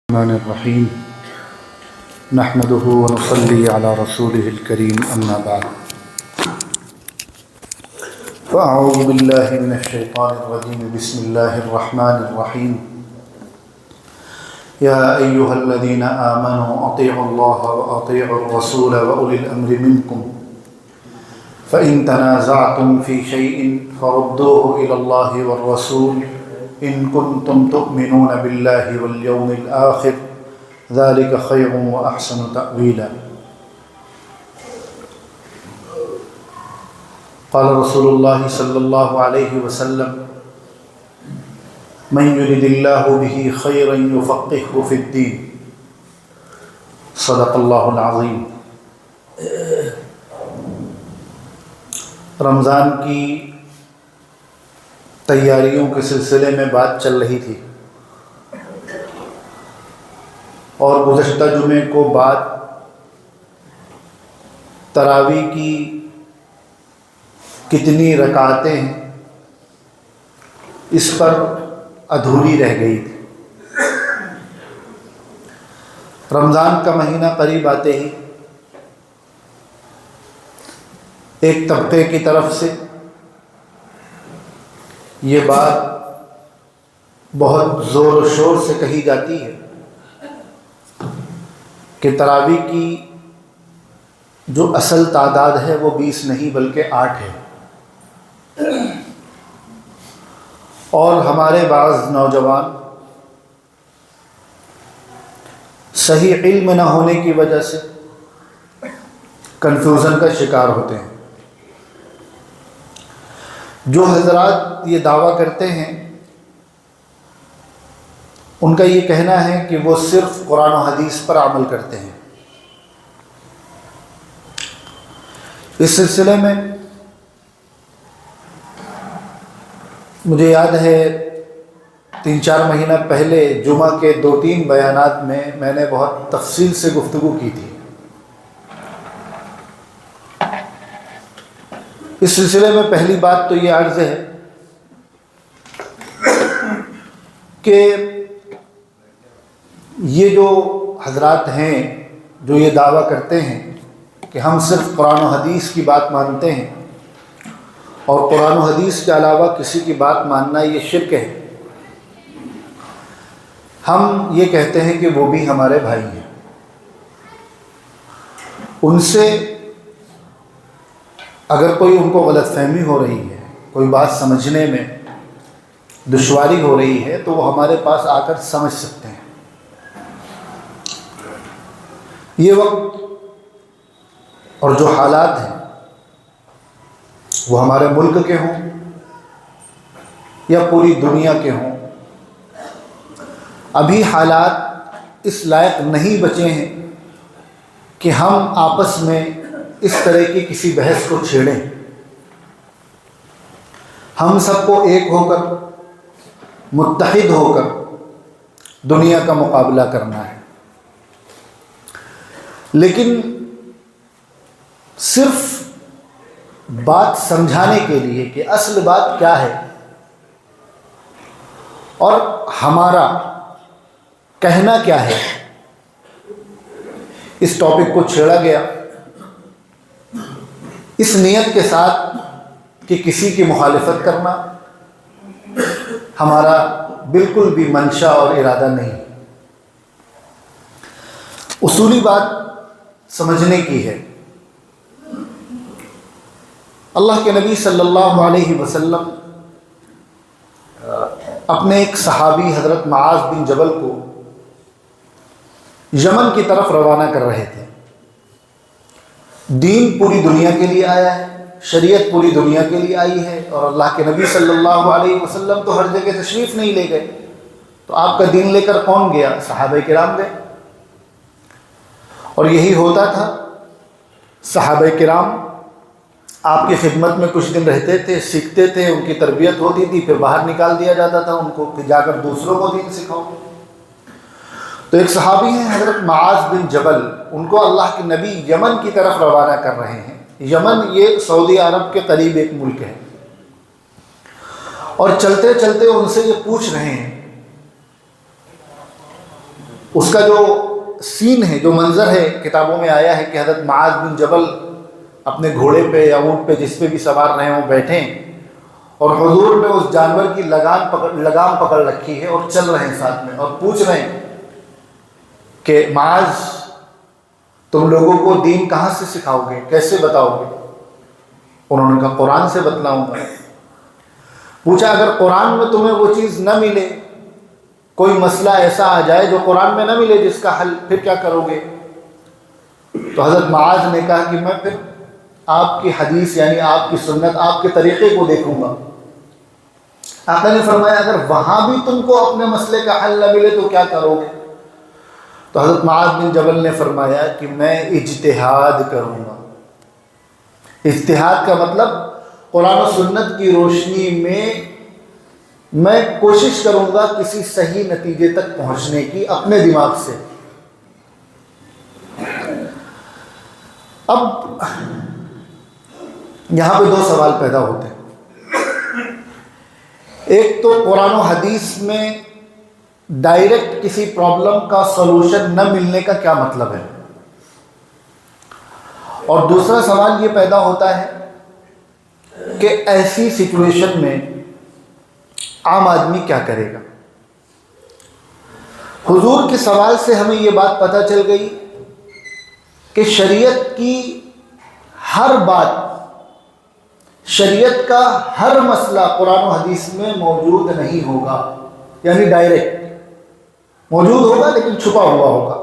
الرحمن الرحیم نحمده ونصلی علی رسوله الکریم اما بعد فاعوذ باللہ من الشیطان الرجیم بسم اللہ الرحمن الرحیم یا ایہا الذین آمنوا اطیعوا اللہ واطیعوا الرسول واولی الامر منکم فإن تنازعتم في شيء فردوه إلى الله والرسول إن كنتم تؤمنون بالله واليوم الآخر ذلك خير وأحسن تأويلا. قال رسول الله صلى الله عليه وسلم من يرد الله به خيرا يفقهه في الدين. صدق الله العظيم. رمضان کی تیاریوں کے سلسلے میں بات چل رہی تھی اور گزشتہ جمعے کو بات تراویح کی کتنی رکعتیں ہیں اس پر ادھوری رہ گئی تھی. رمضان کا مہینہ قریب آتے ہی ایک طبقے کی طرف سے یہ بات بہت زور و شور سے کہی جاتی ہے کہ تراویح کی جو اصل تعداد ہے وہ 20 نہیں بلکہ 8 ہے. اور ہمارے بعض نوجوان صحیح علم نہ ہونے کی وجہ سے کنفیوژن کا شکار ہوتے ہیں. جو حضرات یہ دعویٰ کرتے ہیں ان کا یہ کہنا ہے کہ وہ صرف قرآن و حدیث پر عمل کرتے ہیں. اس سلسلے میں مجھے یاد ہے 3-4 مہینہ پہلے جمعہ کے 2-3 بیانات میں نے بہت تفصیل سے گفتگو کی تھی. اس سلسلے میں پہلی بات تو یہ عرض ہے کہ یہ جو حضرات ہیں جو یہ دعویٰ کرتے ہیں کہ ہم صرف قرآن و حدیث کی بات مانتے ہیں اور قرآن و حدیث کے علاوہ کسی کی بات ماننا یہ شرک ہے، ہم یہ کہتے ہیں کہ وہ بھی ہمارے بھائی ہیں. ان سے اگر کوئی ان کو غلط فہمی ہو رہی ہے، کوئی بات سمجھنے میں دشواری ہو رہی ہے تو وہ ہمارے پاس آ کر سمجھ سکتے ہیں. یہ وقت اور جو حالات ہیں وہ ہمارے ملک کے ہوں یا پوری دنیا کے ہوں، ابھی حالات اس لائق نہیں بچے ہیں کہ ہم آپس میں اس طرح کی کسی بحث کو چھیڑیں. ہم سب کو ایک ہو کر متحد ہو کر دنیا کا مقابلہ کرنا ہے. لیکن صرف بات سمجھانے کے لیے کہ اصل بات کیا ہے اور ہمارا کہنا کیا ہے، اس ٹاپک کو چھیڑا گیا اس نیت کے ساتھ کہ کسی کی مخالفت کرنا ہمارا بالکل بھی منشا اور ارادہ نہیں. اصولی بات سمجھنے کی ہے. اللہ کے نبی صلی اللہ علیہ وسلم اپنے ایک صحابی حضرت معاذ بن جبل کو یمن کی طرف روانہ کر رہے تھے. دین پوری دنیا کے لیے آیا ہے، شریعت پوری دنیا کے لیے آئی ہے، اور اللہ کے نبی صلی اللہ علیہ وسلم تو ہر جگہ تشریف نہیں لے گئے، تو آپ کا دین لے کر کون گیا؟ صحابہ کرام گئے. اور یہی ہوتا تھا، صحابہ کرام آپ کی خدمت میں کچھ دن رہتے تھے، سیکھتے تھے، ان کی تربیت ہوتی تھی، پھر باہر نکال دیا جاتا تھا ان کو کہ جا کر دوسروں کو دین سکھاؤ. تو ایک صحابی ہیں حضرت معاذ بن جبل، ان کو اللہ کے نبی یمن کی طرف روانہ کر رہے ہیں. یمن یہ سعودی عرب کے قریب ایک ملک ہے. اور چلتے چلتے ان سے یہ پوچھ رہے ہیں اس کا جو سین ہے، جو منظر ہے، کتابوں میں آیا ہے کہ حضرت معاذ بن جبل اپنے گھوڑے پہ یا اونٹ پہ جس پہ بھی سوار رہے ہوں بیٹھے، اور حضور نے اس جانور کی لگام پکڑ رکھی ہے اور چل رہے ہیں ساتھ میں، اور پوچھ رہے ہیں کہ معاذ تم لوگوں کو دین کہاں سے سکھاؤ گے، کیسے بتاؤ گے؟ انہوں نے کہا قرآن سے بتلاؤں گا۔ پوچھا اگر قرآن میں تمہیں وہ چیز نہ ملے، کوئی مسئلہ ایسا آ جائے جو قرآن میں نہ ملے جس کا حل، پھر کیا کرو گے؟ تو حضرت معاذ نے کہا کہ میں پھر آپ کی حدیث یعنی آپ کی سنت، آپ کے طریقے کو دیکھوں گا۔ آقا نے فرمایا اگر وہاں بھی تم کو اپنے مسئلے کا حل نہ ملے تو کیا کرو گے؟ تو حضرت معاذ بن جبل نے فرمایا کہ میں اجتہاد کروں گا۔ اجتہاد کا مطلب قرآن و سنت کی روشنی میں کوشش کروں گا کسی صحیح نتیجے تک پہنچنے کی اپنے دماغ سے۔ اب یہاں پہ دو سوال پیدا ہوتے ہیں۔ ایک تو قرآن و حدیث میں ڈائریکٹ کسی پرابلم کا سولوشن نہ ملنے کا کیا مطلب ہے، اور دوسرا سوال یہ پیدا ہوتا ہے کہ ایسی سچویشن میں عام آدمی کیا کرے گا۔ حضور کے سوال سے ہمیں یہ بات پتہ چل گئی کہ شریعت کی ہر بات، شریعت کا ہر مسئلہ قرآن و حدیث میں موجود نہیں ہوگا، یعنی ڈائریکٹ موجود ہوگا لیکن چھپا ہوا ہوگا۔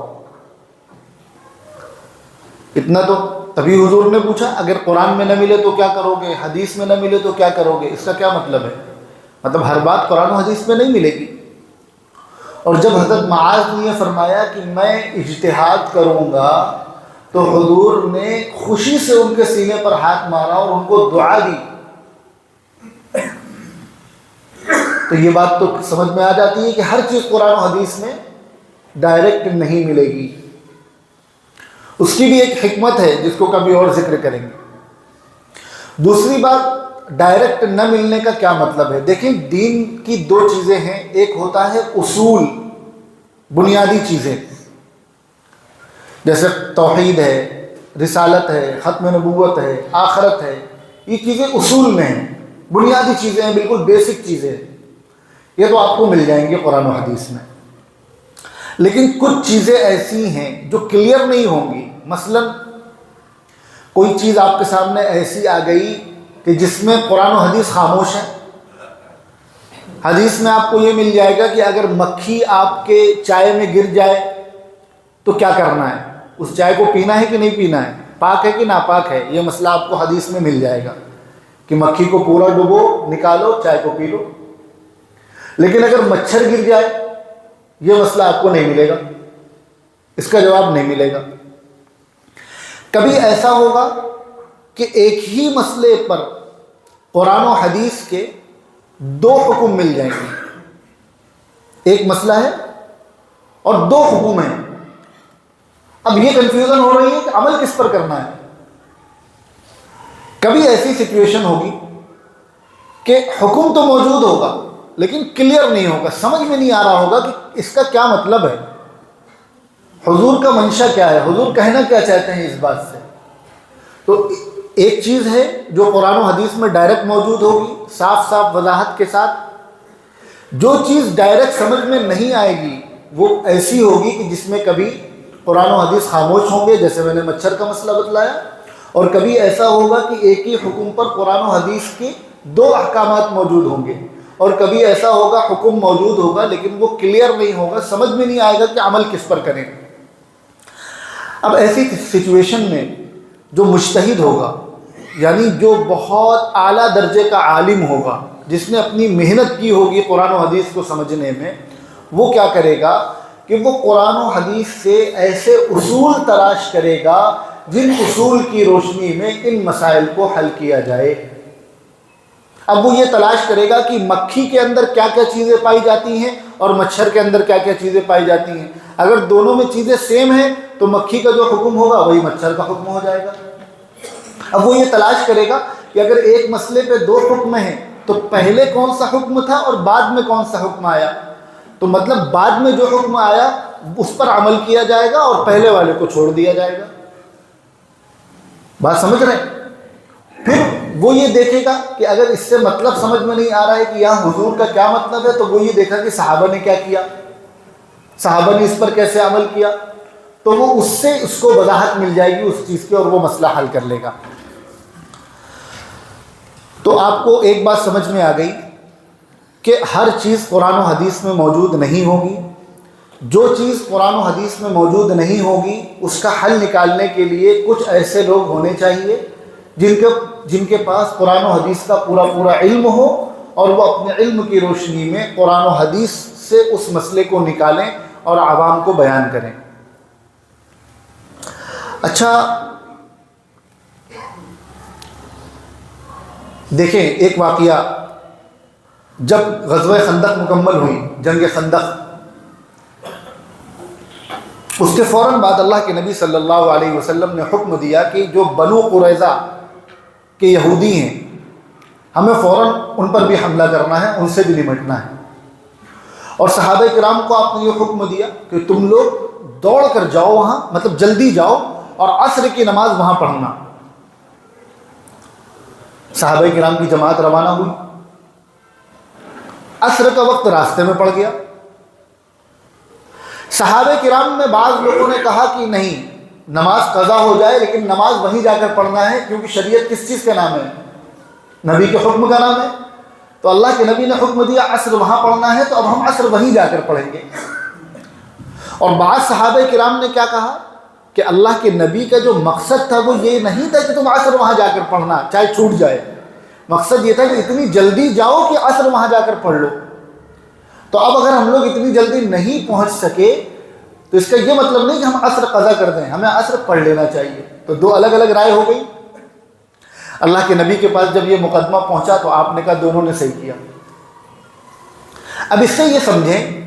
اتنا تو تبھی حضور نے پوچھا اگر قرآن میں نہ ملے تو کیا کرو گے، حدیث میں نہ ملے تو کیا کرو گے، اس کا کیا مطلب ہے؟ مطلب ہر بات قرآن و حدیث میں نہیں ملے گی۔ اور جب حضرت معاذ نے یہ فرمایا کہ میں اجتہاد کروں گا تو حضور نے خوشی سے ان کے سینے پر ہاتھ مارا اور ان کو دعا دی۔ تو یہ بات تو سمجھ میں آ جاتی ہے کہ ہر چیز قرآن و حدیث میں ڈائریکٹ نہیں ملے گی، اس کی بھی ایک حکمت ہے جس کو کبھی اور ذکر کریں گے۔ دوسری بات، ڈائریکٹ نہ ملنے کا کیا مطلب ہے؟ دیکھیں دین کی دو چیزیں ہیں، ایک ہوتا ہے اصول، بنیادی چیزیں جیسے توحید ہے، رسالت ہے، ختم نبوت ہے، آخرت ہے، یہ چیزیں اصول میں ہیں، بنیادی چیزیں ہیں، بالکل بیسک چیزیں ہیں، یہ تو آپ کو مل جائیں گے قرآن و حدیث میں۔ لیکن کچھ چیزیں ایسی ہیں جو کلیئر نہیں ہوں گی۔ مثلا کوئی چیز آپ کے سامنے ایسی آ گئی کہ جس میں قرآن و حدیث خاموش ہے۔ حدیث میں آپ کو یہ مل جائے گا کہ اگر مکھی آپ کے چائے میں گر جائے تو کیا کرنا ہے، اس چائے کو پینا ہے کہ نہیں پینا ہے، پاک ہے کہ ناپاک ہے، یہ مسئلہ آپ کو حدیث میں مل جائے گا کہ مکھی کو پورا ڈبو، نکالو، چائے کو پی لو۔ لیکن اگر مچھر گر جائے یہ مسئلہ آپ کو نہیں ملے گا، اس کا جواب نہیں ملے گا۔ کبھی ایسا ہوگا کہ ایک ہی مسئلے پر قرآن و حدیث کے دو حکم مل جائیں گے، ایک مسئلہ ہے اور دو حکم ہیں۔ اب یہ کنفیوژن ہو رہی ہے کہ عمل کس پر کرنا ہے۔ کبھی ایسی سچویشن ہوگی کہ حکم تو موجود ہوگا لیکن کلیئر نہیں ہوگا، سمجھ میں نہیں آ رہا ہوگا کہ اس کا کیا مطلب ہے، حضور کا منشا کیا ہے، حضور کہنا کیا چاہتے ہیں اس بات سے۔ تو ایک چیز ہے جو قرآن و حدیث میں ڈائریکٹ موجود ہوگی، صاف صاف وضاحت کے ساتھ۔ جو چیز ڈائریکٹ سمجھ میں نہیں آئے گی وہ ایسی ہوگی کہ جس میں کبھی قرآن و حدیث خاموش ہوں گے، جیسے میں نے مچھر کا مسئلہ بتلایا، اور کبھی ایسا ہوگا کہ ایک ہی حکم پر قرآن و حدیث کے دو احکامات موجود ہوں گے، اور کبھی ایسا ہوگا حکم موجود ہوگا لیکن وہ کلیئر نہیں ہوگا، سمجھ میں نہیں آئے گا کہ عمل کس پر کریں۔ اب ایسی سچویشن میں جو مجتہد ہوگا، یعنی جو بہت اعلیٰ درجے کا عالم ہوگا، جس نے اپنی محنت کی ہوگی قرآن و حدیث کو سمجھنے میں، وہ کیا کرے گا کہ وہ قرآن و حدیث سے ایسے اصول تلاش کرے گا جن اصول کی روشنی میں ان مسائل کو حل کیا جائے۔ اب وہ یہ تلاش کرے گا کہ مکھی کے اندر کیا کیا چیزیں پائی جاتی ہیں اور مچھر کے اندر کیا کیا چیزیں پائی جاتی ہیں۔ اگر دونوں میں چیزیں سیم ہیں تو مکھی کا جو حکم ہوگا وہی مچھر کا حکم ہو جائے گا۔ اب وہ یہ تلاش کرے گا کہ اگر ایک مسئلے پہ دو حکم ہیں تو پہلے کون سا حکم تھا اور بعد میں کون سا حکم آیا۔ تو مطلب بعد میں جو حکم آیا اس پر عمل کیا جائے گا اور پہلے والے کو چھوڑ دیا جائے گا. بات سمجھ رہے ہیں؟ پھر وہ یہ دیکھے گا کہ اگر اس سے مطلب سمجھ میں نہیں آ رہا ہے کہ یہاں حضور کا کیا مطلب ہے، تو وہ یہ دیکھا کہ صحابہ نے کیا کیا، صحابہ نے اس پر کیسے عمل کیا، تو وہ اس سے اس کو وضاحت مل جائے گی اس چیز کی اور وہ مسئلہ حل کر لے گا. تو آپ کو ایک بات سمجھ میں آ گئی کہ ہر چیز قرآن و حدیث میں موجود نہیں ہوگی. جو چیز قرآن و حدیث میں موجود نہیں ہوگی اس کا حل نکالنے کے لیے کچھ ایسے لوگ ہونے چاہیے جن کے پاس قرآن و حدیث کا پورا علم ہو اور وہ اپنے علم کی روشنی میں قرآن و حدیث سے اس مسئلے کو نکالیں اور عوام کو بیان کریں. اچھا دیکھیں ایک واقعہ، جب غزوہ خندق مکمل ہوئی، جنگ خندق، اس کے فوراً بعد اللہ کے نبی صلی اللہ علیہ وسلم نے حکم دیا کہ جو بنو قریظہ کے یہودی ہیں ہمیں فوراً ان پر بھی حملہ کرنا ہے، ان سے بھی نمٹنا ہے. اور صحابہ کرام کو آپ نے یہ حکم دیا کہ تم لوگ دوڑ کر جاؤ وہاں، مطلب جلدی جاؤ اور عصر کی نماز وہاں پڑھنا. صحابہ کرام کی جماعت روانہ ہوئی، عصر کا وقت راستے میں پڑ گیا. صحابہ کرام میں بعض لوگوں نے کہا کہ نہیں، نماز قضا ہو جائے لیکن نماز وہیں جا کر پڑھنا ہے، کیونکہ شریعت کس چیز کا نام ہے؟ نبی کے حکم کا نام ہے. تو اللہ کے نبی نے حکم دیا عصر وہاں پڑھنا ہے، تو اب ہم عصر وہیں جا کر پڑھیں گے. اور بعض صحابہ کرام نے کیا کہا کہ اللہ کے نبی کا جو مقصد تھا وہ یہ نہیں تھا کہ تم عصر وہاں جا کر پڑھنا چاہے چھوٹ جائے، مقصد یہ تھا کہ اتنی جلدی جاؤ کہ عصر وہاں جا کر پڑھ لو. تو اب اگر ہم لوگ اتنی جلدی نہیں پہنچ سکے تو اس کا یہ مطلب نہیں کہ ہم عصر قضا کر دیں، ہمیں عصر پڑھ لینا چاہیے. تو دو الگ الگ رائے ہو گئی. اللہ کے نبی کے پاس جب یہ مقدمہ پہنچا تو آپ نے کہا دونوں نے صحیح کیا. اب اس سے یہ سمجھیں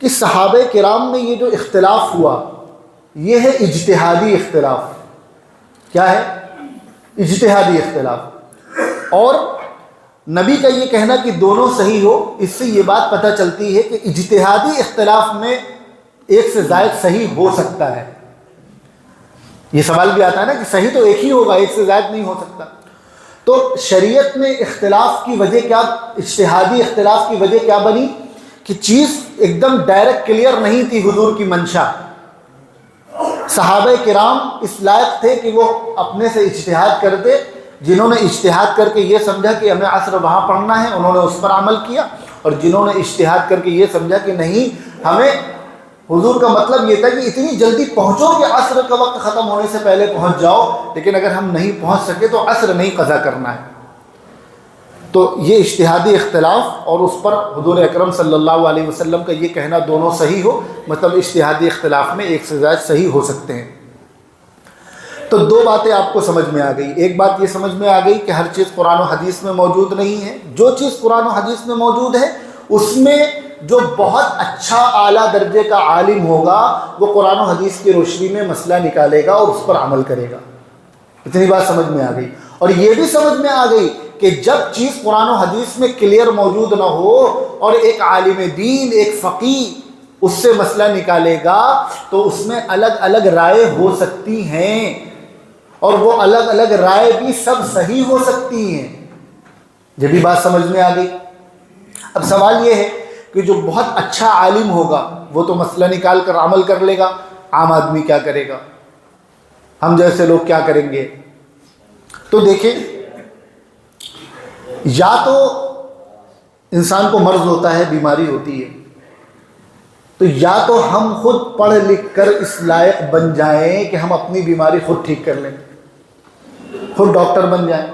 کہ صحابہ کرام میں یہ جو اختلاف ہوا یہ ہے اجتہادی اختلاف. کیا ہے؟ اجتہادی اختلاف. اور نبی کا یہ کہنا کہ دونوں صحیح ہو، اس سے یہ بات پتہ چلتی ہے کہ اجتہادی اختلاف میں ایک سے زائد صحیح ہو سکتا ہے. یہ سوال بھی آتا ہے نا کہ صحیح تو ایک ہی ہوگا، ایک سے زائد نہیں ہو سکتا. تو شریعت میں اختلاف کی وجہ کیا، اجتہادی اختلاف کی وجہ کیا بنی کہ چیز ایک دم ڈائریکٹ کلیئر نہیں تھی حضور کی منشا. صحابہ کرام اس لائق تھے کہ وہ اپنے سے اجتہاد کرتے. جنہوں نے اجتہاد کر کے یہ سمجھا کہ ہمیں عصر وہاں پڑھنا ہے انہوں نے اس پر عمل کیا، اور جنہوں نے اجتہاد کر کے یہ سمجھا کہ نہیں ہمیں، حضور کا مطلب یہ تھا کہ اتنی جلدی پہنچو کہ عصر کا وقت ختم ہونے سے پہلے پہنچ جاؤ، لیکن اگر ہم نہیں پہنچ سکے تو عصر نہیں قضا کرنا ہے. تو یہ اجتہادی اختلاف اور اس پر حضور اکرم صلی اللہ علیہ وسلم کا یہ کہنا دونوں صحیح ہو، مطلب اجتہادی اختلاف میں ایک سے زائد صحیح ہو سکتے ہیں. تو دو باتیں آپ کو سمجھ میں آ گئی. ایک بات یہ سمجھ میں آ گئی کہ ہر چیز قرآن و حدیث میں موجود نہیں ہے. جو چیز قرآن و حدیث میں موجود ہے اس میں جو بہت اچھا اعلیٰ درجے کا عالم ہوگا وہ قرآن و حدیث کی روشنی میں مسئلہ نکالے گا اور اس پر عمل کرے گا. اتنی بات سمجھ میں آ گئی. اور یہ بھی سمجھ میں آ گئی کہ جب چیز قرآن و حدیث میں کلیئر موجود نہ ہو اور ایک عالم دین، ایک فقیہ اس سے مسئلہ نکالے گا تو اس میں الگ الگ رائے ہو سکتی ہیں، اور وہ الگ الگ رائے بھی سب صحیح ہو سکتی ہیں. یہ بھی بات سمجھ میں آ گئی. اب سوال یہ ہے کہ جو بہت اچھا عالم ہوگا وہ تو مسئلہ نکال کر عمل کر لے گا، عام آدمی کیا کرے گا، ہم جیسے لوگ کیا کریں گے؟ تو دیکھیں، یا تو انسان کو مرض ہوتا ہے، بیماری ہوتی ہے، تو یا تو ہم خود پڑھ لکھ کر اس لائق بن جائیں کہ ہم اپنی بیماری خود ٹھیک کر لیں، خود ڈاکٹر بن جائیں،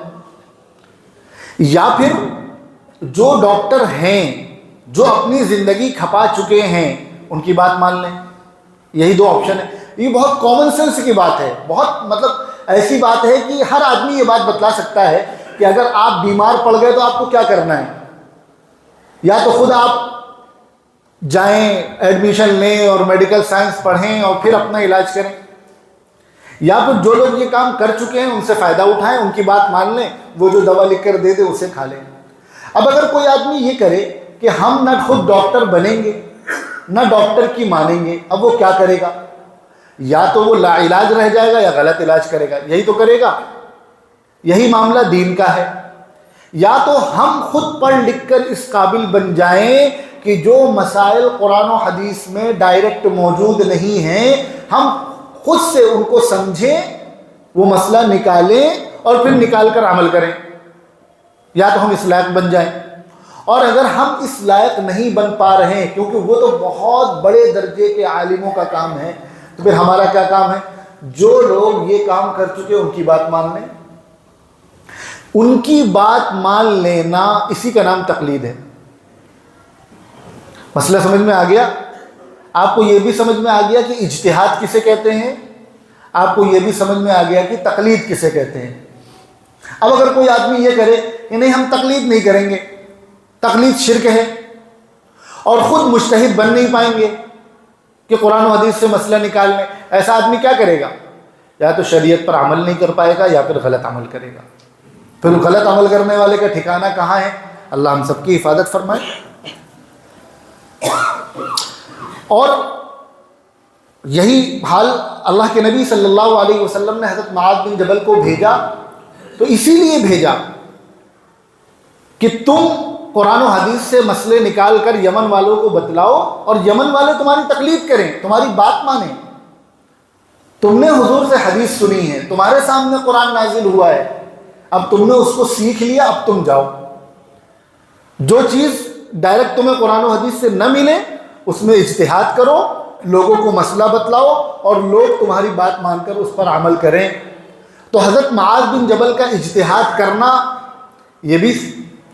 یا پھر جو ڈاکٹر ہیں جو اپنی زندگی کھپا چکے ہیں ان کی بات مان لیں. یہی دو آپشن ہے. یہ بہت کامن سینس کی بات ہے، بہت مطلب ایسی بات ہے کہ ہر آدمی یہ بات بتلا سکتا ہے کہ اگر آپ بیمار پڑ گئے تو آپ کو کیا کرنا ہے. یا تو خود آپ جائیں، ایڈمیشن لیں اور میڈیکل سائنس پڑھیں اور پھر اپنا علاج کریں، یا پھر جو لوگ یہ کام کر چکے ہیں ان سے فائدہ اٹھائیں، ان کی بات مان لیں، وہ جو دوا لکھ کر دے دے اسے کھا لیں. اب اگر کوئی آدمی یہ کرے کہ ہم نہ خود ڈاکٹر بنیں گے نہ ڈاکٹر کی مانیں گے، اب وہ کیا کرے گا؟ یا تو وہ لا علاج رہ جائے گا یا غلط علاج کرے گا، یہی تو کرے گا۔ یہی معاملہ دین کا ہے۔ یا تو ہم خود پڑھ لکھ کر اس قابل بن جائیں کہ جو مسائل قرآن و حدیث میں ڈائریکٹ موجود نہیں ہیں، ہم خود سے ان کو سمجھیں، وہ مسئلہ نکالیں اور پھر نکال کر عمل کریں۔ یا تو ہم اس لائق بن جائیں، اور اگر ہم اس لائق نہیں بن پا رہے ہیں، کیونکہ وہ تو بہت بڑے درجے کے عالموں کا کام ہے، تو پھر ہمارا کیا کام ہے؟ جو لوگ یہ کام کر چکے ان کی بات مان لیں۔ ان کی بات مان لینا، اسی کا نام تقلید ہے۔ مسئلہ سمجھ میں آ گیا؟ آپ کو یہ بھی سمجھ میں آ گیا کہ اجتہاد کسے کہتے ہیں، آپ کو یہ بھی سمجھ میں آ گیا کہ تقلید کسے کہتے ہیں۔ اب اگر کوئی آدمی یہ کرے کہ نہیں ہم تقلید نہیں کریں گے، تقلید شرک ہے، اور خود مجتہد بن نہیں پائیں گے کہ قرآن و حدیث سے مسئلہ نکال لیں، ایسا آدمی کیا کرے گا؟ یا تو شریعت پر عمل نہیں کر پائے گا یا پھر غلط عمل کرے گا۔ پھر غلط عمل کرنے والے کا ٹھکانہ کہاں ہے؟ اللہ ہم سب کی حفاظت فرمائے۔ اور یہی حال اللہ کے نبی صلی اللہ علیہ وسلم نے حضرت معاذ بن جبل کو بھیجا، تو اسی لیے بھیجا کہ تم قرآن و حدیث سے مسئلے نکال کر یمن والوں کو بتلاؤ، اور یمن والے تمہاری تقلید کریں، تمہاری بات مانیں۔ تم نے حضور سے حدیث سنی ہے، تمہارے سامنے قرآن نازل ہوا ہے، اب تم نے اس کو سیکھ لیا، اب تم جاؤ، جو چیز ڈائریکٹ تمہیں قرآن و حدیث سے نہ ملے اس میں اجتہاد کرو، لوگوں کو مسئلہ بتلاؤ، اور لوگ تمہاری بات مان کر اس پر عمل کریں۔ تو حضرت معاذ بن جبل کا اجتہاد کرنا یہ بھی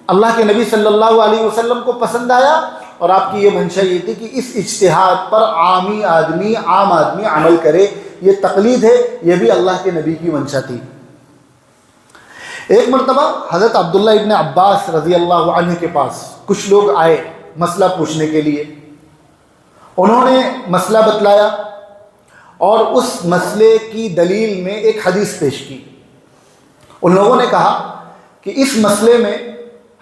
اللہ کے نبی صلی اللہ علیہ وسلم کو پسند آیا، اور آپ کی یہ منشا یہ تھی کہ اس اجتہاد پر عام آدمی عمل کرے، یہ تقلید ہے، یہ بھی اللہ کے نبی کی منشا تھی۔ ایک مرتبہ حضرت عبداللہ ابن عباس رضی اللہ عنہ کے پاس کچھ لوگ آئے مسئلہ پوچھنے کے لیے، انہوں نے مسئلہ بتلایا اور اس مسئلے کی دلیل میں ایک حدیث پیش کی۔ ان لوگوں نے کہا کہ اس مسئلے میں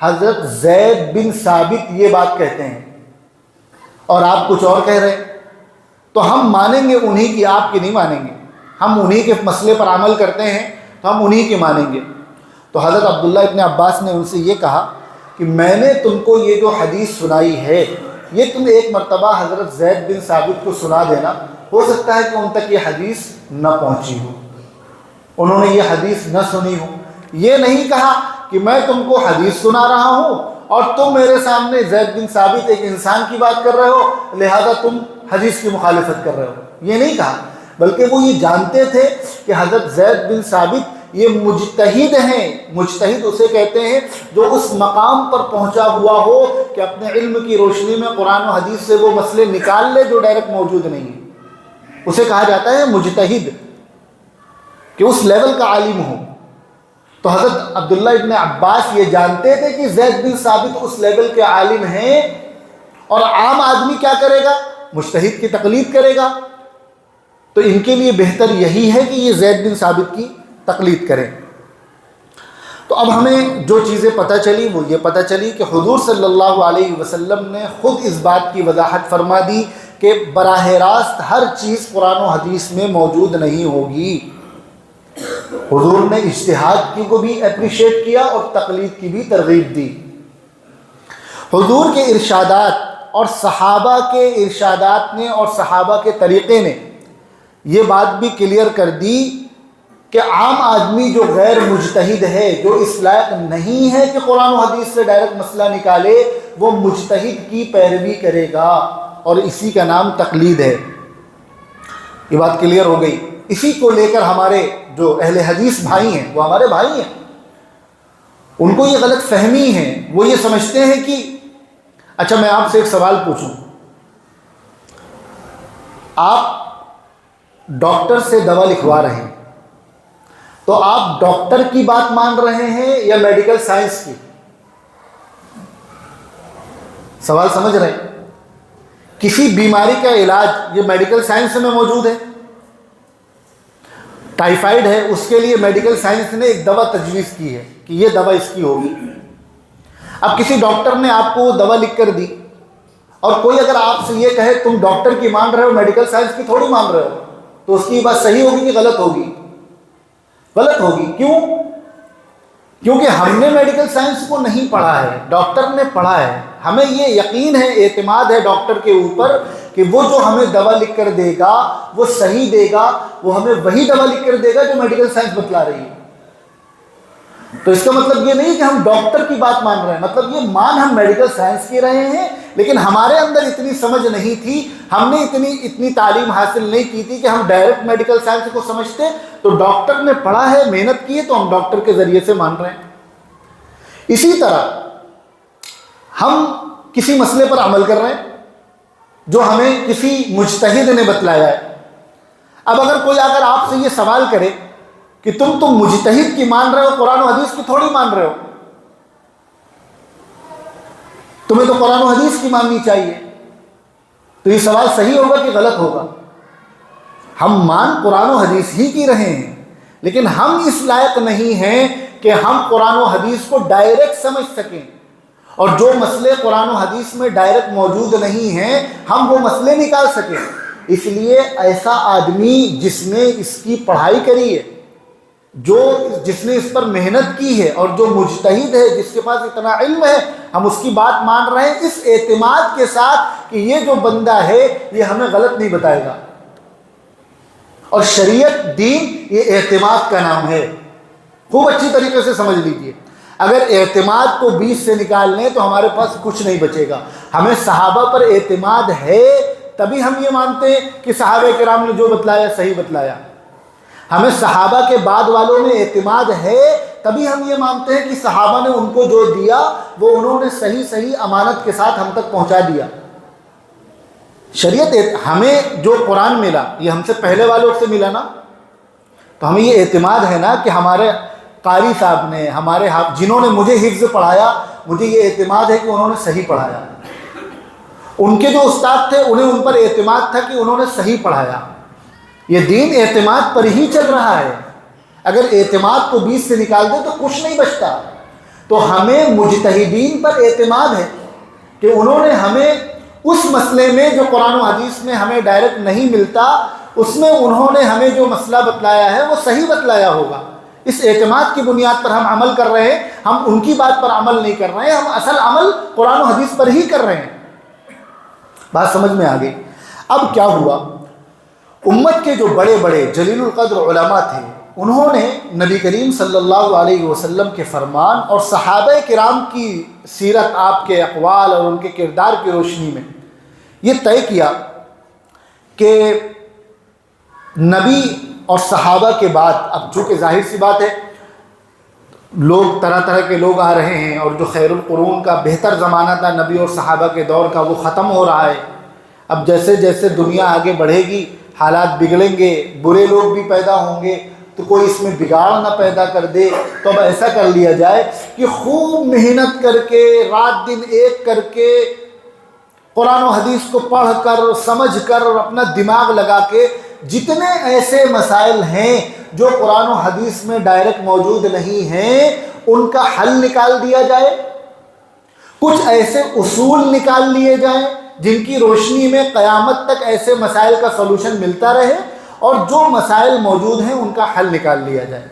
حضرت زید بن ثابت یہ بات کہتے ہیں اور آپ کچھ اور کہہ رہے ہیں، تو ہم مانیں گے انہی کی، آپ کی نہیں مانیں گے، ہم انہی کے مسئلے پر عمل کرتے ہیں تو ہم انہی کی مانیں گے۔ تو حضرت عبداللہ ابن عباس نے ان سے یہ کہا کہ میں نے تم کو یہ جو حدیث سنائی ہے، یہ تم ایک مرتبہ حضرت زید بن ثابت کو سنا دینا، ہو سکتا ہے کہ ان تک یہ حدیث نہ پہنچی ہو، انہوں نے یہ حدیث نہ سنی ہو۔ یہ نہیں کہا کہ میں تم کو حدیث سنا رہا ہوں اور تم میرے سامنے زید بن ثابت ایک انسان کی بات کر رہے ہو لہذا تم حدیث کی مخالفت کر رہے ہو، یہ نہیں کہا، بلکہ وہ یہ جانتے تھے کہ حضرت زید بن ثابت یہ مجتہد ہیں۔ مجتہد اسے کہتے ہیں جو اس مقام پر پہنچا ہوا ہو کہ اپنے علم کی روشنی میں قرآن و حدیث سے وہ مسئلے نکال لے جو ڈائریکٹ موجود نہیں ہیں، اسے کہا جاتا ہے مجتہد، کہ اس لیول کا عالم ہو۔ تو حضرت عبداللہ ابن عباس یہ جانتے تھے کہ زید بن ثابت اس لیول کے عالم ہیں، اور عام آدمی کیا کرے گا؟ مجتہد کی تقلید کرے گا، تو ان کے لیے بہتر یہی ہے کہ یہ زید بن ثابت کی تقلید کریں۔ تو اب ہمیں جو چیزیں پتہ چلی وہ یہ پتہ چلی کہ حضور صلی اللہ علیہ وسلم نے خود اس بات کی وضاحت فرما دی کہ براہ راست ہر چیز قرآن و حدیث میں موجود نہیں ہوگی۔ حضور نے اجتہاد کی کو بھی اپریشیٹ کیا اور تقلید کی بھی ترغیب دی۔ حضور کے ارشادات اور صحابہ کے ارشادات نے اور صحابہ کے طریقے نے یہ بات بھی کلیئر کر دی کہ عام آدمی جو غیر مجتہد ہے، جو اس لائق نہیں ہے کہ قرآن و حدیث سے ڈائریکٹ مسئلہ نکالے، وہ مجتہد کی پیروی کرے گا، اور اسی کا نام تقلید ہے۔ یہ بات کلیئر ہو گئی۔ اسی کو لے کر ہمارے جو اہل حدیث بھائی ہیں، وہ ہمارے بھائی ہیں، ان کو یہ غلط فہمی ہے، وہ یہ سمجھتے ہیں کہ اچھا میں آپ سے ایک سوال پوچھوں، آپ ڈاکٹر سے دوا لکھوا رہے ہیں تو آپ ڈاکٹر کی بات مان رہے ہیں یا میڈیکل سائنس کی؟ سوال سمجھ رہے ہیں؟ کسی بیماری کا علاج یہ میڈیکل سائنس میں موجود ہے، ٹائیفائڈ ہے، اس کے لیے میڈیکل سائنس نے ایک دوا تجویز کی ہے کہ یہ دوا اس کی ہوگی۔ اب کسی ڈاکٹر نے آپ کو وہ دوا لکھ کر دی، اور کوئی اگر آپ سے یہ کہے تم ڈاکٹر کی مان رہے ہو میڈیکل سائنس کی تھوڑی مان رہے ہو، تو اس کی بات صحیح ہوگی کہ غلط ہوگی؟ غلط ہوگی۔ کیوں؟ کیونکہ ہم نے میڈیکل سائنس کو نہیں پڑھا ہے، ڈاکٹر نے پڑھا ہے۔ ہمیں یہ یقین ہے، اعتماد ہے ڈاکٹر کے اوپر کہ وہ جو ہمیں دوا لکھ کر دے گا وہ صحیح دے گا، وہ ہمیں وہی دوا لکھ کر دے گا جو میڈیکل سائنس بتلا رہی ہے۔ تو اس کا مطلب یہ نہیں کہ ہم ڈاکٹر کی بات مان رہے ہیں، مطلب یہ مان ہم میڈیکل سائنس کی رہے ہیں، لیکن ہمارے اندر اتنی سمجھ نہیں تھی، ہم نے اتنی تعلیم حاصل نہیں کی تھی کہ ہم ڈائریکٹ میڈیکل سائنس کو سمجھتے۔ تو ڈاکٹر نے پڑھا ہے، محنت کی ہے، تو ہم ڈاکٹر کے ذریعے سے مان رہے ہیں۔ اسی طرح ہم کسی مسئلے پر عمل کر رہے ہیں جو ہمیں کسی مجتہد نے بتلایا ہے۔ اب اگر کوئی اگر آپ سے یہ سوال کرے کہ تم مجتہد کی مان رہے ہو، قرآن و حدیث کی تھوڑی مان رہے ہو، تمہیں تو قرآن و حدیث کی ماننی چاہیے، تو یہ سوال صحیح ہوگا کہ غلط ہوگا؟ ہم مان قرآن و حدیث ہی کی رہے ہیں، لیکن ہم اس لائق نہیں ہیں کہ ہم قرآن و حدیث کو ڈائریکٹ سمجھ سکیں، اور جو مسئلے قرآن و حدیث میں ڈائریکٹ موجود نہیں ہیں ہم وہ مسئلے نکال سکیں۔ اس لیے ایسا آدمی جس نے اس کی پڑھائی کری ہے، جس نے اس پر محنت کی ہے، اور جو مجتہد ہے، جس کے پاس اتنا علم ہے، ہم اس کی بات مان رہے ہیں اس اعتماد کے ساتھ کہ یہ جو بندہ ہے یہ ہمیں غلط نہیں بتائے گا۔ اور شریعت، دین، یہ اعتماد کا نام ہے۔ خوب اچھی طریقے سے سمجھ لیجئے، اگر اعتماد کو بیچ سے نکال لیں تو ہمارے پاس کچھ نہیں بچے گا۔ ہمیں صحابہ پر اعتماد ہے تبھی ہم یہ مانتے ہیں کہ صحابہ کرام نے جو بتلایا صحیح بتلایا۔ ہمیں صحابہ کے بعد والوں میں اعتماد ہے تبھی ہم یہ مانتے ہیں کہ صحابہ نے ان کو جو دیا وہ انہوں نے صحیح امانت کے ساتھ ہم تک پہنچا دیا۔ شریعت، ہمیں جو قرآن ملا یہ ہم سے پہلے والوں سے ملا نا، تو ہمیں یہ اعتماد ہے نا کہ ہمارے قاری صاحب نے، ہمارے جنہوں نے مجھے حفظ پڑھایا، مجھے یہ اعتماد ہے کہ انہوں نے صحیح پڑھایا۔ ان کے جو استاد تھے انہیں ان پر اعتماد تھا کہ انہوں نے صحیح پڑھایا۔ یہ دین اعتماد پر ہی چل رہا ہے، اگر اعتماد کو بیچ سے نکال دے تو کچھ نہیں بچتا۔ تو ہمیں مجتہدین پر اعتماد ہے کہ انہوں نے ہمیں اس مسئلے میں جو قرآن و حدیث میں ہمیں ڈائریکٹ نہیں ملتا، اس میں انہوں نے ہمیں جو مسئلہ بتلایا ہے وہ صحیح بتلایا ہوگا۔ اس اعتماد کی بنیاد پر ہم عمل کر رہے ہیں، ہم ان کی بات پر عمل نہیں کر رہے ہیں، ہم اصل عمل قرآن و حدیث پر ہی کر رہے ہیں۔ بات سمجھ میں آ گئی؟ اب کیا ہوا، امت کے جو بڑے بڑے جلیل القدر علماء تھے انہوں نے نبی کریم صلی اللہ علیہ وسلم کے فرمان اور صحابہ کرام کی سیرت، آپ کے اقوال اور ان کے کردار کی روشنی میں یہ طے کیا کہ نبی اور صحابہ کے بعد، اب چونکہ ظاہر سی بات ہے لوگ طرح طرح کے لوگ آ رہے ہیں، اور جو خیر القرون کا بہتر زمانہ تھا نبی اور صحابہ کے دور کا وہ ختم ہو رہا ہے۔ اب جیسے جیسے دنیا آگے بڑھے گی حالات بگڑیں گے، برے لوگ بھی پیدا ہوں گے، تو کوئی اس میں بگاڑ نہ پیدا کر دے، تو اب ایسا کر لیا جائے کہ خوب محنت کر کے، رات دن ایک کر کے، قرآن و حدیث کو پڑھ کر، سمجھ کر اور اپنا دماغ لگا کے جتنے ایسے مسائل ہیں جو قرآن و حدیث میں ڈائریکٹ موجود نہیں ہیں ان کا حل نکال دیا جائے، کچھ ایسے اصول نکال لیے جائیں جن کی روشنی میں قیامت تک ایسے مسائل کا سولوشن ملتا رہے، اور جو مسائل موجود ہیں ان کا حل نکال لیا جائے،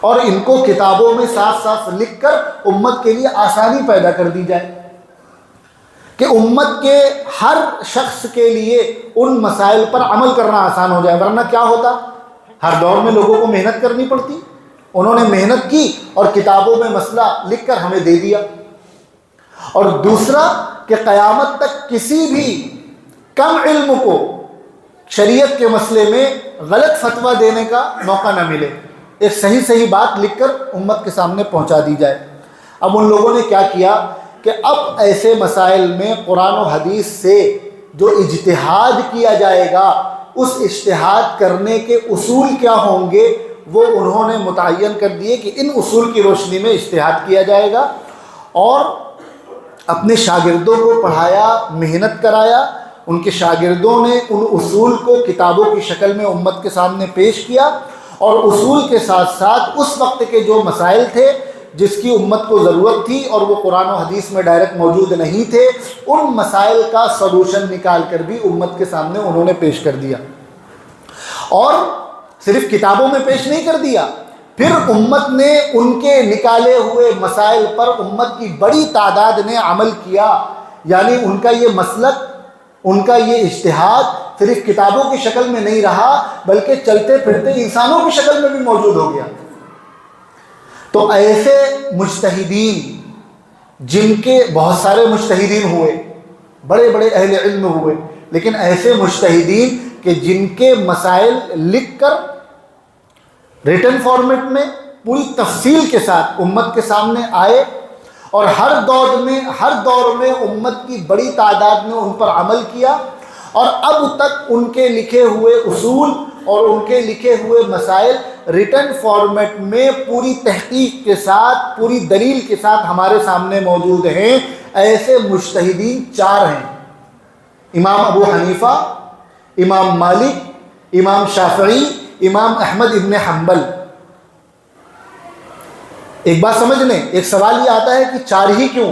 اور ان کو کتابوں میں صاف صاف لکھ کر امت کے لیے آسانی پیدا کر دی جائے کہ امت کے ہر شخص کے لیے ان مسائل پر عمل کرنا آسان ہو جائے۔ ورنہ کیا ہوتا، ہر دور میں لوگوں کو محنت کرنی پڑتی، انہوں نے محنت کی اور کتابوں میں مسئلہ لکھ کر ہمیں دے دیا۔ اور دوسرا کہ قیامت تک کسی بھی کم علم کو شریعت کے مسئلے میں غلط فتویٰ دینے کا موقع نہ ملے، ایک صحیح بات لکھ کر امت کے سامنے پہنچا دی جائے۔ اب ان لوگوں نے کیا کیا کہ اب ایسے مسائل میں قرآن و حدیث سے جو اجتہاد کیا جائے گا، اس اجتہاد کرنے کے اصول کیا ہوں گے وہ انہوں نے متعین کر دیے کہ ان اصول کی روشنی میں اجتہاد کیا جائے گا، اور اپنے شاگردوں کو پڑھایا، محنت کرایا، ان کے شاگردوں نے ان اصول کو کتابوں کی شکل میں امت کے سامنے پیش کیا، اور اصول کے ساتھ ساتھ اس وقت کے جو مسائل تھے جس کی امت کو ضرورت تھی اور وہ قرآن و حدیث میں ڈائریکٹ موجود نہیں تھے، ان مسائل کا سلوشن نکال کر بھی امت کے سامنے انہوں نے پیش کر دیا، اور صرف کتابوں میں پیش نہیں کر دیا، پھر امت نے ان کے نکالے ہوئے مسائل پر امت کی بڑی تعداد نے عمل کیا، یعنی ان کا یہ مسلک، ان کا یہ اجتہاد صرف کتابوں کی شکل میں نہیں رہا بلکہ چلتے پھرتے انسانوں کی شکل میں بھی موجود ہو گیا۔ تو ایسے مجتہدین، جن کے بہت سارے مجتہدین ہوئے، بڑے بڑے اہل علم ہوئے، لیکن ایسے مجتہدین کہ جن کے مسائل لکھ کر ریٹن فارمیٹ میں پوری تفصیل کے ساتھ امت کے سامنے آئے، اور ہر دور میں امت کی بڑی تعداد نے ان پر عمل کیا، اور اب تک ان کے لکھے ہوئے اصول اور ان کے لکھے ہوئے مسائل ریٹن فارمیٹ میں پوری تحقیق کے ساتھ، پوری دلیل کے ساتھ ہمارے سامنے موجود ہیں۔ ایسے مجتہدین 4 ہیں: امام ابو حنیفہ، امام مالک، امام شافعی، امام احمد ابن حنبل۔ ایک بات سمجھ لیں، ایک سوال یہ آتا ہے کہ 4 ہی کیوں؟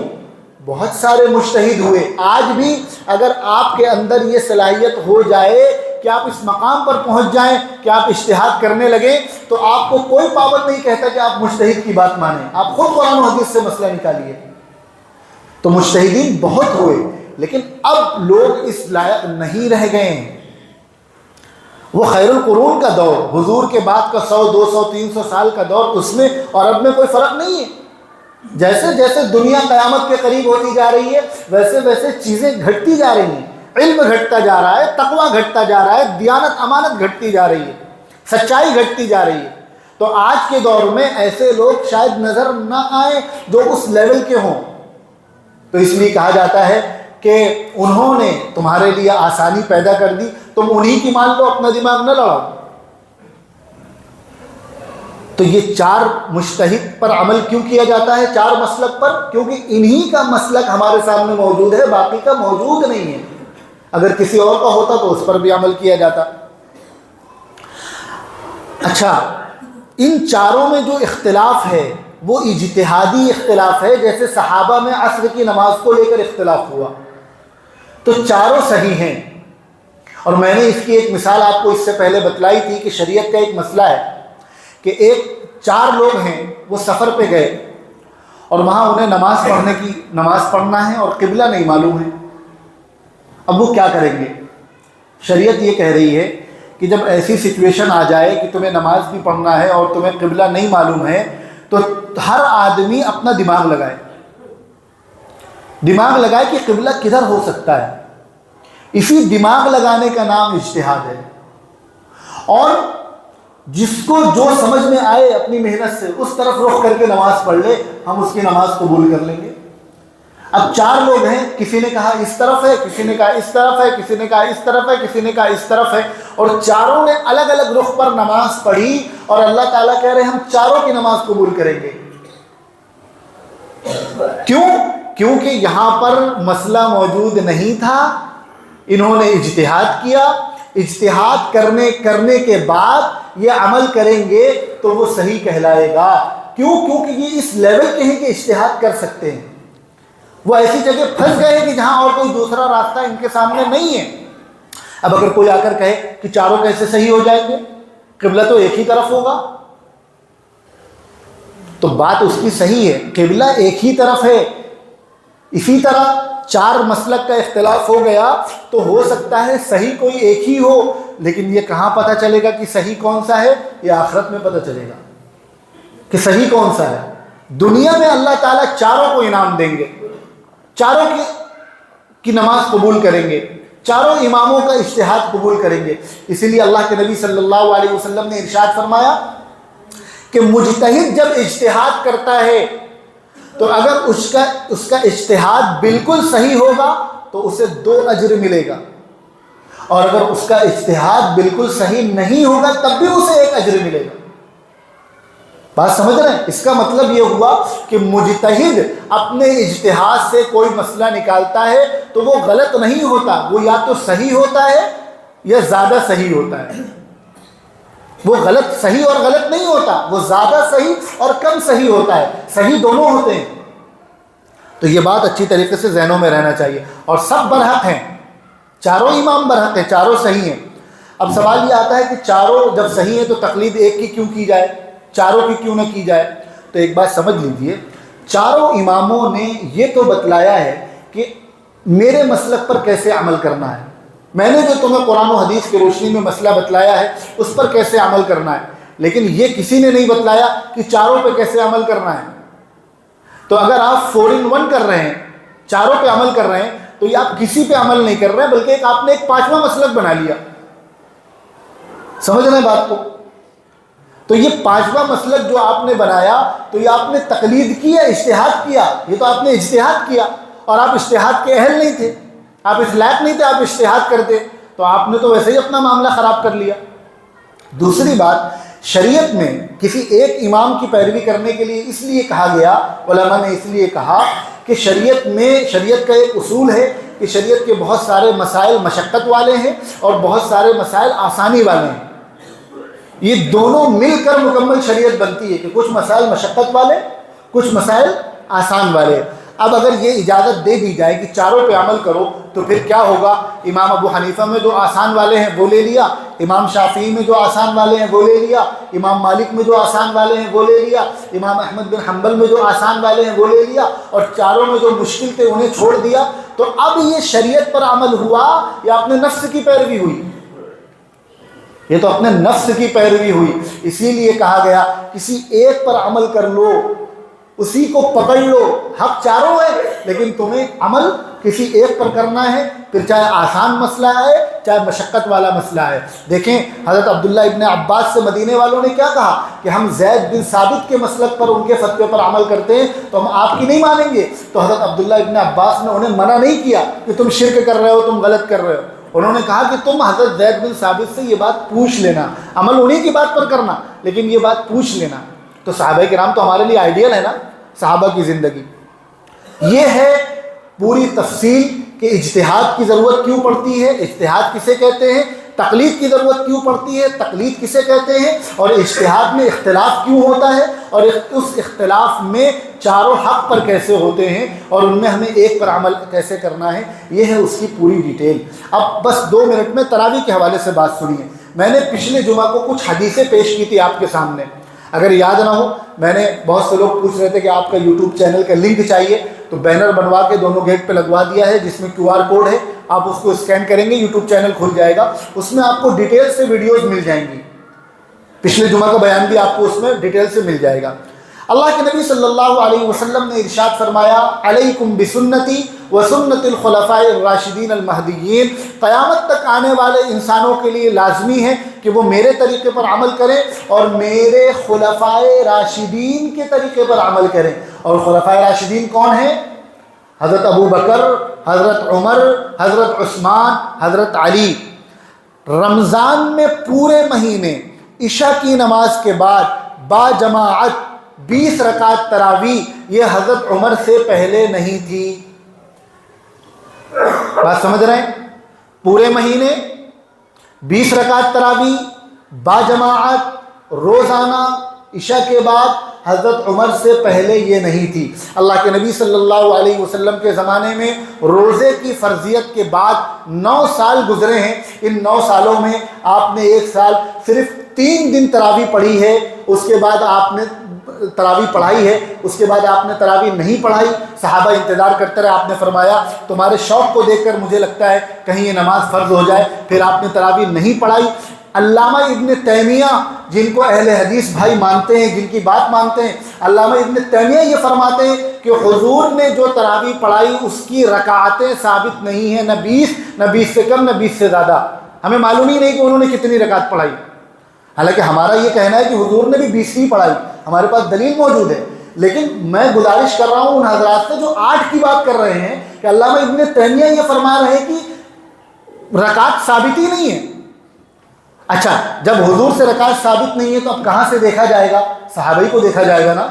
بہت سارے مجتہد ہوئے۔ آج بھی اگر آپ کے اندر یہ صلاحیت ہو جائے کہ آپ اس مقام پر پہنچ جائیں کہ آپ اجتہاد کرنے لگیں، تو آپ کو کوئی پابند نہیں کہتا کہ آپ مجتہد کی بات مانیں، آپ خود قرآن و حدیث سے مسئلہ نکالیے۔ تو مجتہدین بہت ہوئے، لیکن اب لوگ اس لائق نہیں رہ گئے ہیں۔ وہ خیر القرون کا دور، حضور کے بعد کا 100 200 300 سال کا دور، اس میں اور اب میں کوئی فرق نہیں ہے۔ جیسے جیسے دنیا قیامت کے قریب ہوتی جا رہی ہے، ویسے ویسے چیزیں گھٹتی جا رہی ہیں، علم گھٹتا جا رہا ہے، تقویٰ گھٹتا جا رہا ہے، دیانت امانت گھٹتی جا رہی ہے، سچائی گھٹتی جا رہی ہے۔ تو آج کے دور میں ایسے لوگ شاید نظر نہ آئیں جو اس لیول کے ہوں۔ تو اس لیے کہا جاتا ہے کہ انہوں نے تمہارے لیے آسانی پیدا کر دی، تم انہی کی مان لو، اپنا دماغ نہ لڑاؤ۔ تو یہ 4 مجتہد پر عمل کیوں کیا جاتا ہے، 4 مسلک پر؟ کیونکہ انہی کا مسلک ہمارے سامنے موجود ہے، باقی کا موجود نہیں ہے۔ اگر کسی اور کا ہوتا تو اس پر بھی عمل کیا جاتا۔ اچھا، ان 4 میں جو اختلاف ہے وہ اجتہادی اختلاف ہے، جیسے صحابہ میں عصر کی نماز کو لے کر اختلاف ہوا، تو 4 صحیح ہیں۔ اور میں نے اس کی ایک مثال آپ کو اس سے پہلے بتلائی تھی کہ شریعت کا ایک مسئلہ ہے کہ 4 لوگ ہیں، وہ سفر پہ گئے اور وہاں انہیں نماز پڑھنا ہے اور قبلہ نہیں معلوم ہے۔ اب وہ کیا کریں گے؟ شریعت یہ کہہ رہی ہے کہ جب ایسی سچویشن آ جائے کہ تمہیں نماز بھی پڑھنا ہے اور تمہیں قبلہ نہیں معلوم ہے، تو ہر آدمی اپنا دماغ لگائے کہ قبلہ کدھر ہو سکتا ہے۔ اسی دماغ لگانے کا نام اجتہاد ہے، اور جس کو جو سمجھ میں آئے اپنی محنت سے اس طرف رخ کر کے نماز پڑھ لے، ہم اس کی نماز قبول کر لیں گے۔ اب 4 لوگ ہیں، کسی نے کہا اس طرف ہے، کسی نے کہا اس طرف ہے، کسی نے کہا اس طرف ہے، کسی نے کہا اس طرف ہے، اور 4 نے الگ الگ رخ پر نماز پڑھی، اور اللہ تعالیٰ کہہ رہے ہیں ہم 4 کی نماز قبول کریں گے۔ کیوں؟ کیونکہ یہاں پر مسئلہ موجود نہیں تھا، انہوں نے اجتہاد کیا، اجتہاد کرنے کے بعد یہ عمل کریں گے تو وہ صحیح کہلائے گا۔ کیوں؟ کیونکہ یہ اس لیول کے ہیں کہ اجتہاد کر سکتے ہیں۔ وہ ایسی جگہ پھنس گئے کہ جہاں اور کوئی دوسرا راستہ ان کے سامنے نہیں ہے۔ اب اگر کوئی آ کر کہے کہ 4 کیسے صحیح ہو جائیں گے، قبلہ تو ایک ہی طرف ہوگا، تو بات اس کی صحیح ہے، قبلہ ایک ہی طرف ہے۔ اسی طرح 4 مسلک کا اختلاف ہو گیا تو ہو سکتا ہے صحیح کوئی ایک ہی ہو، لیکن یہ کہاں پتہ چلے گا کہ صحیح کون سا ہے؟ یہ آخرت میں پتہ چلے گا کہ صحیح کون سا ہے۔ دنیا میں اللہ تعالیٰ 4 کو انعام دیں گے، 4 کی نماز قبول کریں گے، 4 اماموں کا اجتہاد قبول کریں گے۔ اسی لیے اللہ کے نبی صلی اللہ علیہ وسلم نے ارشاد فرمایا کہ مجتہد جب اجتہاد کرتا ہے تو اگر اس کا اجتہاد بالکل صحیح ہوگا تو اسے 2 اجر ملے گا، اور اگر اس کا اجتہاد بالکل صحیح نہیں ہوگا تب بھی اسے 1 اجر ملے گا۔ بات سمجھ رہے ہیں؟ اس کا مطلب یہ ہوا کہ مجتہد اپنے اجتہاد سے کوئی مسئلہ نکالتا ہے تو وہ غلط نہیں ہوتا، وہ یا تو صحیح ہوتا ہے یا زیادہ صحیح ہوتا ہے۔ وہ غلط صحیح اور غلط نہیں ہوتا، وہ زیادہ صحیح اور کم صحیح ہوتا ہے، صحیح دونوں ہوتے ہیں۔ تو یہ بات اچھی طریقے سے ذہنوں میں رہنا چاہیے، اور سب برحق ہیں، چاروں امام برحق ہیں، چاروں صحیح ہیں۔ اب سوال یہ آتا ہے کہ چاروں جب صحیح ہیں تو تقلید ایک کی کیوں کی جائے، چاروں کی کیوں نہ کی جائے؟ تو ایک بات سمجھ لیجئے، چاروں اماموں نے یہ تو بتلایا ہے کہ میرے مسلک پر کیسے عمل کرنا ہے، میں نے جو تمہیں قرآن و حدیث کی روشنی میں مسئلہ بتلایا ہے اس پر کیسے عمل کرنا ہے، لیکن یہ کسی نے نہیں بتلایا کہ چاروں پہ کیسے عمل کرنا ہے۔ تو اگر آپ 4 in 1 کر رہے ہیں، چاروں پہ عمل کر رہے ہیں، تو یہ آپ کسی پہ عمل نہیں کر رہے ہیں، بلکہ آپ نے ایک 5واں مسلک بنا لیا۔ سمجھ رہے ہیں بات کو؟ تو یہ 5واں مسلک جو آپ نے بنایا، تو یہ آپ نے تقلید کی ہے، اجتہاد کیا؟ یہ تو آپ نے اجتہاد کیا، اور آپ اجتہاد کے اہل نہیں تھے، آپ اس لائق نہیں تھے آپ اجتہاد کرتے، تو آپ نے تو ویسے ہی اپنا معاملہ خراب کر لیا۔ دوسری بات، شریعت میں کسی ایک امام کی پیروی کرنے کے لیے اس لیے کہا گیا، علماء نے اس لیے کہا کہ شریعت کا ایک اصول ہے کہ شریعت کے بہت سارے مسائل مشقت والے ہیں اور بہت سارے مسائل آسانی والے ہیں، یہ دونوں مل کر مکمل شریعت بنتی ہے کہ کچھ مسائل مشقت والے، کچھ مسائل آسان والے۔ اب اگر یہ اجازت دے دی جائے کہ چاروں پہ عمل کرو تو پھر کیا ہوگا؟ امام ابو حنیفہ میں جو آسان والے ہیں وہ لے لیا، امام شافعی میں جو آسان والے ہیں وہ لے لیا، امام مالک میں جو آسان والے ہیں وہ لے لیا، امام احمد بن حنبل میں جو آسان والے ہیں وہ لے لیا، اور چاروں میں جو مشکل تھے انہیں چھوڑ دیا۔ تو اب یہ شریعت پر عمل ہوا یا اپنے نفس کی پیروی ہوئی؟ یہ تو اپنے نفس کی پیروی ہوئی۔ اسی لیے کہا گیا کسی ایک پر عمل کر لو، اسی کو پکڑ لو، حق چاروں ہے لیکن تمہیں عمل کسی ایک پر کرنا ہے، پھر چاہے آسان مسئلہ ہے چاہے مشقت والا مسئلہ ہے۔ دیکھیں حضرت عبداللہ ابن عباس سے مدینے والوں نے کیا کہا کہ ہم زید بن ثابت کے مسلک پر، ان کے فتوے پر عمل کرتے ہیں تو ہم آپ کی نہیں مانیں گے۔ تو حضرت عبداللہ ابن عباس نے انہیں منع نہیں کیا کہ تم شرک کر رہے ہو، تم غلط کر رہے ہو، انہوں نے کہا کہ تم حضرت زید بن ثابت سے یہ بات پوچھ لینا، عمل انہی کی بات پر کرنا لیکن یہ بات پوچھ لینا۔ تو صحابہ کرام تو ہمارے لیے آئیڈیل ہے نا، صحابہ کی زندگی۔ یہ ہے پوری تفصیل کہ اجتہاد کی ضرورت کیوں پڑتی ہے، اجتہاد کسے کہتے ہیں، تقلید کی ضرورت کیوں پڑتی ہے، تقلید کسے کہتے ہیں، اور اجتہاد میں اختلاف کیوں ہوتا ہے، اور اس اختلاف میں چاروں حق پر کیسے ہوتے ہیں اور ان میں ہمیں ایک پر عمل کیسے کرنا ہے۔ یہ ہے اس کی پوری ڈیٹیل۔ اب بس 2 منٹ میں تراویح کے حوالے سے بات سنیے۔ میں نے پچھلے جمعہ کو کچھ حدیثیں پیش کی تھی آپ کے سامنے، اگر یاد نہ ہو، میں نے بہت سے لوگ پوچھ رہے تھے کہ آپ کا یوٹیوب چینل کا لنک چاہیے، تو بینر بنوا کے دونوں گیٹ پہ لگوا دیا ہے جس میں QR کوڈ ہے، آپ اس کو اسکین کریں گے یوٹیوب چینل کھل جائے گا، اس میں آپ کو ڈیٹیل سے ویڈیوز مل جائیں گی، پچھلے جمعہ کا بیان بھی آپ کو اس میں ڈیٹیل سے مل جائے گا۔ اللہ کے نبی صلی اللہ علیہ وسلم نے ارشاد فرمایا، علیکم بسنتی وسنت الخلفاء الراشدین المہدیین، قیامت تک آنے والے انسانوں کے لیے لازمی ہے کہ وہ میرے طریقے پر عمل کریں اور میرے خلفاء راشدین کے طریقے پر عمل کریں۔ اور خلفاء راشدین کون ہیں؟ حضرت ابو بکر، حضرت عمر، حضرت عثمان، حضرت علی۔ رمضان میں پورے مہینے عشاء کی نماز کے بعد با جماعت 20 رکعت تراویح، یہ حضرت عمر سے پہلے نہیں تھی۔ بات سمجھ رہے ہیں؟ پورے مہینے 20 رکعت تراویح با جماعت روزانہ عشاء کے بعد حضرت عمر سے پہلے یہ نہیں تھی۔ اللہ کے نبی صلی اللہ علیہ وسلم کے زمانے میں روزے کی فرضیت کے بعد 9 سال گزرے ہیں، ان 9 سالوں میں آپ نے 1 سال صرف 3 دن تراویح پڑھی ہے، اس کے بعد آپ نے تراویح پڑھائی ہے، اس کے بعد آپ نے تراویح نہیں پڑھائی۔ صحابہ انتظار کرتے رہے، آپ نے فرمایا تمہارے شوق کو دیکھ کر مجھے لگتا ہے کہیں یہ نماز فرض ہو جائے، پھر آپ نے تراویح نہیں پڑھائی۔ علامہ ابن تیمیہ، جن کو اہل حدیث بھائی مانتے ہیں، جن کی بات مانتے ہیں، علامہ ابن تیمیہ یہ فرماتے ہیں کہ حضور نے جو تراویح پڑھائی اس کی رکعتیں ثابت نہیں ہیں، نہ 20 سے کم، نہ 20 سے زیادہ، ہمیں معلوم ہی نہیں کہ انہوں نے کتنی رکعت پڑھائی۔ حالانکہ ہمارا یہ کہنا ہے کہ حضور نے بھی 20 ہی پڑھائی، ہمارے پاس دلیل موجود ہے، لیکن میں گزارش کر رہا ہوں ان حضرات سے جو 8 کی بات کر رہے ہیں کہ علامہ ابن تیمیہ یہ فرما رہے ہیں کہ رکعت ثابت ہی نہیں ہے۔ اچھا، جب حضور سے رکعت ثابت نہیں ہے تو اب کہاں سے دیکھا جائے گا؟ صحابہ ہی کو دیکھا جائے گا نا۔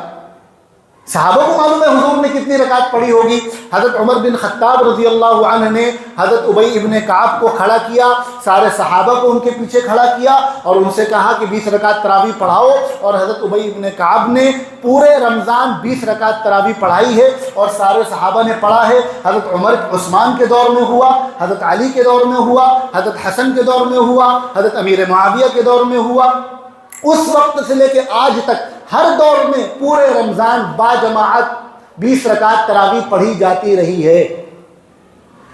صحابہ کو معلوم ہے حضور نے کتنی رکعت پڑھی ہوگی. حضرت عمر بن خطاب رضی اللہ عنہ نے حضرت ابی ابن کعب کو کھڑا کیا, سارے صحابہ کو ان کے پیچھے کھڑا کیا اور ان سے کہا کہ 20 رکعت تراویح پڑھاؤ, اور حضرت ابی ابن کعب نے پورے رمضان 20 رکعت تراویح پڑھائی ہے اور سارے صحابہ نے پڑھا ہے. حضرت عثمان کے دور میں ہوا, حضرت علی کے دور میں ہوا, حضرت حسن کے دور میں ہوا, حضرت امیر معاویہ کے دور میں ہوا. اس وقت سے لے کے آج تک ہر دور میں پورے رمضان با جماعت 20 رکعت تراویح پڑھی جاتی رہی ہے.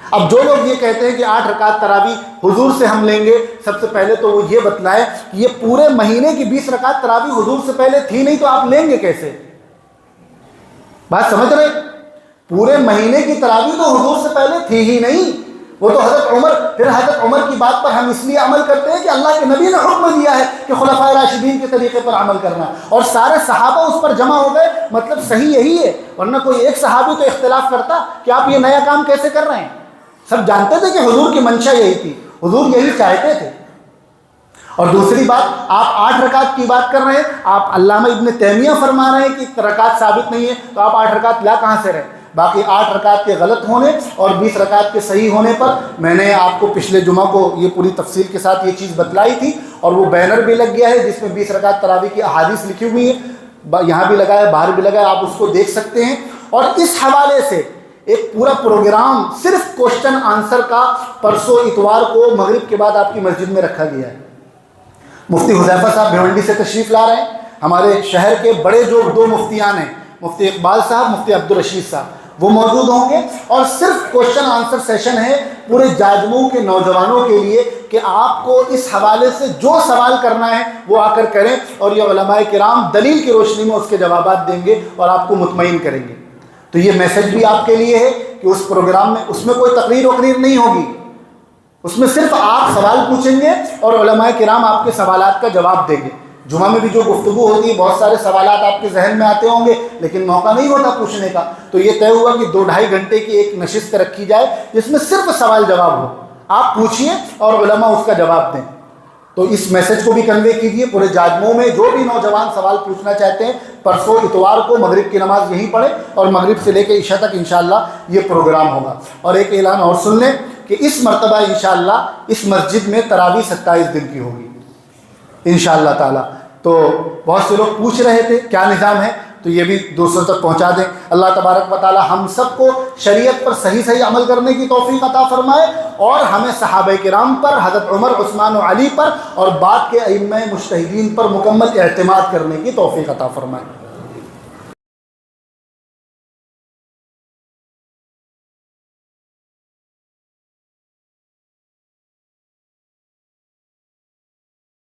اب جو لوگ یہ کہتے ہیں کہ 8 رکعت تراویح حضور سے ہم لیں گے, سب سے پہلے تو وہ یہ بتلائے کہ یہ پورے مہینے کی 20 رکعت تراویح حضور سے پہلے تھی نہیں, تو آپ لیں گے کیسے؟ بات سمجھ رہے؟ پورے مہینے کی تراویح تو حضور سے پہلے تھی ہی نہیں, وہ تو حضرت عمر کی بات پر ہم اس لیے عمل کرتے ہیں کہ اللہ کے نبی نے حکم دیا ہے کہ خلفائے راشدین کے طریقے پر عمل کرنا, اور سارے صحابہ اس پر جمع ہو گئے, مطلب صحیح یہی ہے. ورنہ کوئی ایک صحابی تو اختلاف کرتا کہ آپ یہ نیا کام کیسے کر رہے ہیں. سب جانتے تھے کہ حضور کی منشا یہی تھی, حضور یہی چاہتے تھے. اور دوسری بات, آپ 8 رکعت کی بات کر رہے ہیں, آپ علامہ ابن تیمیہ فرما رہے ہیں کہ رکعت ثابت نہیں ہے, تو آپ 8 رکعت لا کہاں سے رہے؟ باقی 8 رکعت کے غلط ہونے اور 20 رکعت کے صحیح ہونے پر میں نے آپ کو پچھلے جمعہ کو یہ پوری تفصیل کے ساتھ یہ چیز بتلائی تھی, اور وہ بینر بھی لگ گیا ہے جس میں 20 رکعت تراویح کی احادیث لکھی ہوئی ہیں, یہاں بھی لگا ہے, باہر بھی لگا ہے, آپ اس کو دیکھ سکتے ہیں. اور اس حوالے سے ایک پورا پروگرام صرف کوشچن آنسر کا پرسوں اتوار کو مغرب کے بعد آپ کی مسجد میں رکھا گیا ہے. مفتی حذیفہ صاحب بھیونڈی سے تشریف لا رہے ہیں, ہمارے شہر کے بڑے جو 2 مفتیان ہیں, مفتی اقبال صاحب, مفتی عبدالرشید صاحب, وہ موجود ہوں گے. اور صرف کوشچن آنسر سیشن ہے پورے جاجموں کے نوجوانوں کے لیے کہ آپ کو اس حوالے سے جو سوال کرنا ہے وہ آ کر کریں, اور یہ علماء کرام دلیل کی روشنی میں اس کے جوابات دیں گے اور آپ کو مطمئن کریں گے. تو یہ میسج بھی آپ کے لیے ہے کہ اس پروگرام میں, اس میں کوئی تقریر وقریر نہیں ہوگی, اس میں صرف آپ سوال پوچھیں گے اور علماء کرام آپ کے سوالات کا جواب دیں گے. جمعہ میں بھی جو گفتگو ہوتی ہے بہت سارے سوالات آپ کے ذہن میں آتے ہوں گے لیکن موقع نہیں ہوتا پوچھنے کا, تو یہ طے ہوا کہ 2-2.5 گھنٹے کی ایک نشست رکھی جائے جس میں صرف سوال جواب ہو, آپ پوچھئے اور علماء اس کا جواب دیں. تو اس میسج کو بھی کنوے کیجئے پورے جاجموں میں, جو بھی نوجوان سوال پوچھنا چاہتے ہیں پرسوں اتوار کو مغرب کی نماز یہیں پڑھیں, اور مغرب سے لے کے عشاء تک انشاءاللہ یہ پروگرام ہوگا. اور ایک اعلان اور سن لیں کہ اس مرتبہ انشاءاللہ اس مسجد میں تراویح 27 دن کی ہوگی انشاءاللہ تعالی. تو بہت سے لوگ پوچھ رہے تھے کیا نظام ہے, تو یہ بھی دوسروں تک پہنچا دیں. اللہ تبارک و تعالی ہم سب کو شریعت پر صحیح عمل کرنے کی توفیق عطا فرمائے, اور ہمیں صحابہ کرام پر, حضرت عمر, عثمان و علی پر اور بعد کے ائمہ مجتہدین پر مکمل اعتماد کرنے کی توفیق عطا فرمائے.